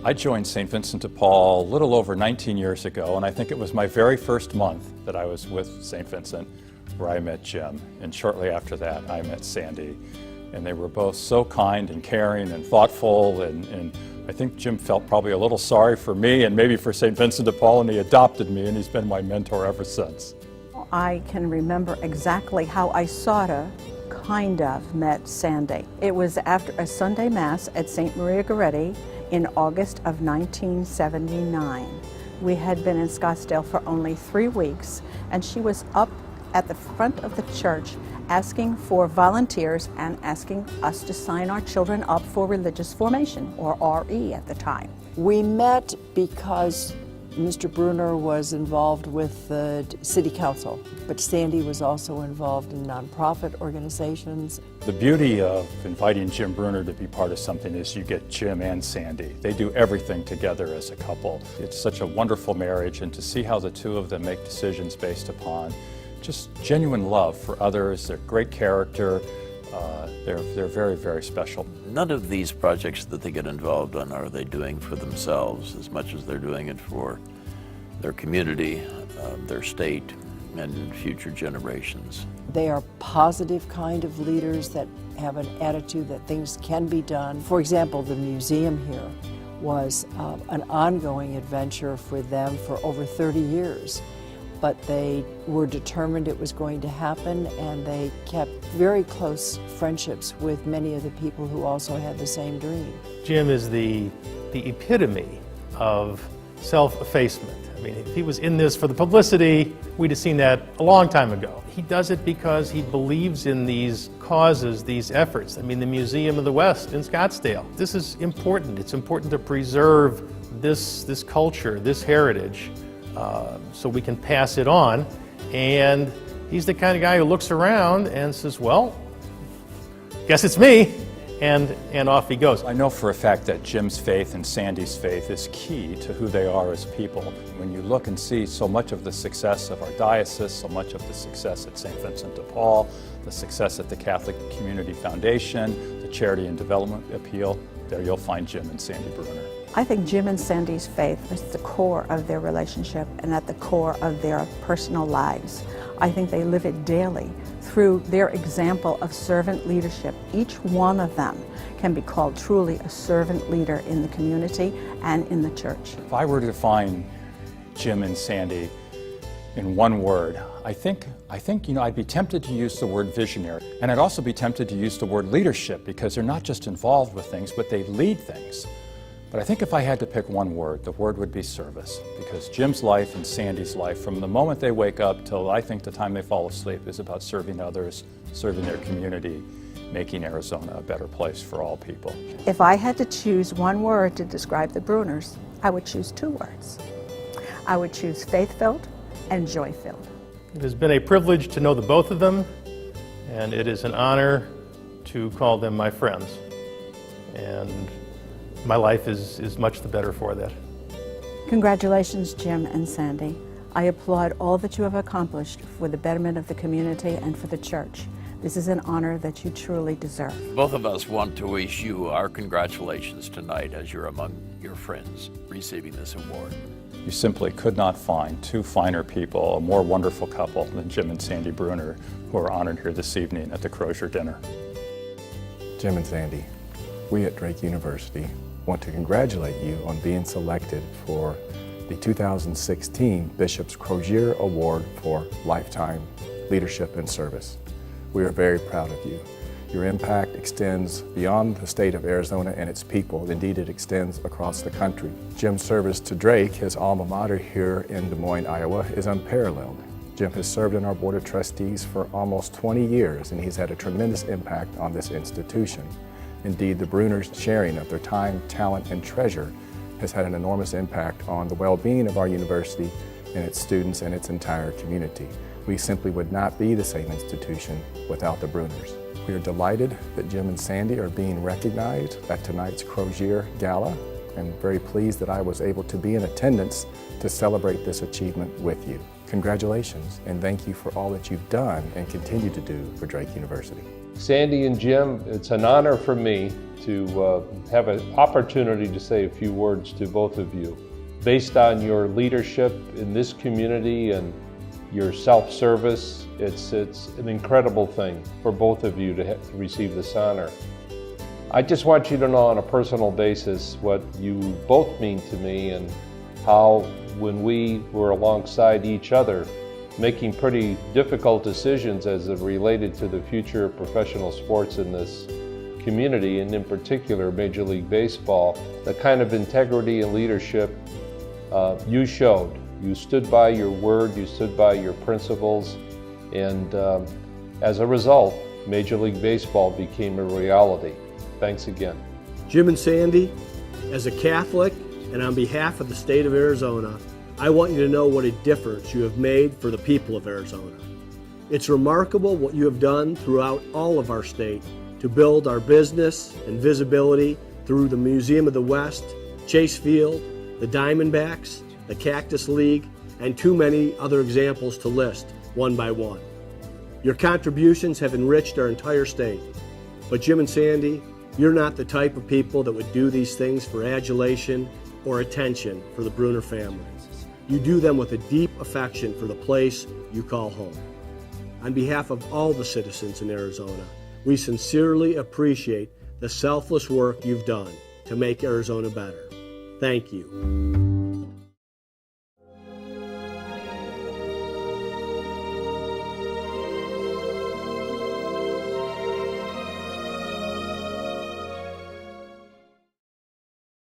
I joined St. Vincent de Paul a little over 19 years ago, and I think it was my very first month that I was with St. Vincent where I met Jim, and shortly after that I met Sandy. And they were both so kind and caring and thoughtful, and I think Jim felt probably a little sorry for me and maybe for St. Vincent de Paul, and he adopted me, and he's been my mentor ever since. I can remember exactly how I sorta, kind of, met Sandy. It was after a Sunday Mass at St. Maria Goretti in August of 1979. We had been in Scottsdale for only 3 weeks, and she was up at the front of the church asking for volunteers and asking us to sign our children up for religious formation, or RE at the time. We met because Mr. Bruner was involved with the city council, but Sandy was also involved in nonprofit organizations. The beauty of inviting Jim Bruner to be part of something is you get Jim and Sandy. They do everything together as a couple. It's such a wonderful marriage, and to see how the two of them make decisions based upon just genuine love for others, their great character, they're very, very special. None of these projects that they get involved in are they doing for themselves as much as they're doing it for their community, their state, and future generations. They are positive kind of leaders that have an attitude that things can be done. For example, the museum here was an ongoing adventure for them for over 30 years. But they were determined it was going to happen, and they kept very close friendships with many of the people who also had the same dream. Jim is the epitome of self-effacement. I mean, if he was in this for the publicity, we'd have seen that a long time ago. He does it because he believes in these causes, these efforts. I mean, the Museum of the West in Scottsdale. This is important. It's important to preserve this culture, this heritage, so we can pass it on. And he's the kind of guy who looks around and says, well, guess it's me, and off he goes. I know for a fact that Jim's faith and Sandy's faith is key to who they are as people. When you look and see so much of the success of our diocese, so much of the success at St. Vincent de Paul, the success at the Catholic Community Foundation, the Charity and Development Appeal, there you'll find Jim and Sandy Bruner. I think Jim and Sandy's faith is the core of their relationship and at the core of their personal lives. I think they live it daily through their example of servant leadership. Each one of them can be called truly a servant leader in the community and in the church. If I were to define Jim and Sandy in one word, I think I'd be tempted to use the word visionary, and I'd also be tempted to use the word leadership, because they're not just involved with things, but they lead things. But I think if I had to pick one word, the word would be service, because Jim's life and Sandy's life, from the moment they wake up till I think the time they fall asleep, is about serving others, serving their community, making Arizona a better place for all people. If I had to choose one word to describe the Bruners, I would choose 2 words. I would choose faith-filled and joy-filled. It has been a privilege to know the both of them, and it is an honor to call them my friends. And my life is much the better for that. Congratulations, Jim and Sandy. I applaud all that you have accomplished for the betterment of the community and for the church. This is an honor that you truly deserve. Both of us want to wish you our congratulations tonight as you're among your friends receiving this award. You simply could not find 2 finer people, a more wonderful couple than Jim and Sandy Bruner, who are honored here this evening at the Crozier dinner. Jim and Sandy, we at Drake University want to congratulate you on being selected for the 2016 Bishop's Crozier Award for Lifetime Leadership and Service. We are very proud of you. Your impact extends beyond the state of Arizona and its people. Indeed, it extends across the country. Jim's service to Drake, his alma mater here in Des Moines, Iowa, is unparalleled. Jim has served in our Board of Trustees for almost 20 years, and he's had a tremendous impact on this institution. Indeed, the Bruners' sharing of their time, talent, and treasure has had an enormous impact on the well-being of our university and its students and its entire community. We simply would not be the same institution without the Bruners. We are delighted that Jim and Sandy are being recognized at tonight's Crozier Gala, and very pleased that I was able to be in attendance to celebrate this achievement with you. Congratulations, and thank you for all that you've done and continue to do for Drake University. Sandy and Jim, it's an honor for me to have an opportunity to say a few words to both of you. Based on your leadership in this community and your self-service, it's an incredible thing for both of you to receive this honor. I just want you to know on a personal basis what you both mean to me and how when we were alongside each other making pretty difficult decisions as it related to the future of professional sports in this community, and in particular Major League Baseball, the kind of integrity and leadership you showed. You stood by your word, you stood by your principles, and as a result, Major League Baseball became a reality. Thanks again. Jim and Sandy, as a Catholic and on behalf of the state of Arizona, I want you to know what a difference you have made for the people of Arizona. It's remarkable what you have done throughout all of our state to build our business and visibility through the Museum of the West, Chase Field, the Diamondbacks, the Cactus League, and too many other examples to list one by one. Your contributions have enriched our entire state. But Jim and Sandy, you're not the type of people that would do these things for adulation or attention for the Bruner family. You do them with a deep affection for the place you call home. On behalf of all the citizens in Arizona, we sincerely appreciate the selfless work you've done to make Arizona better. Thank you.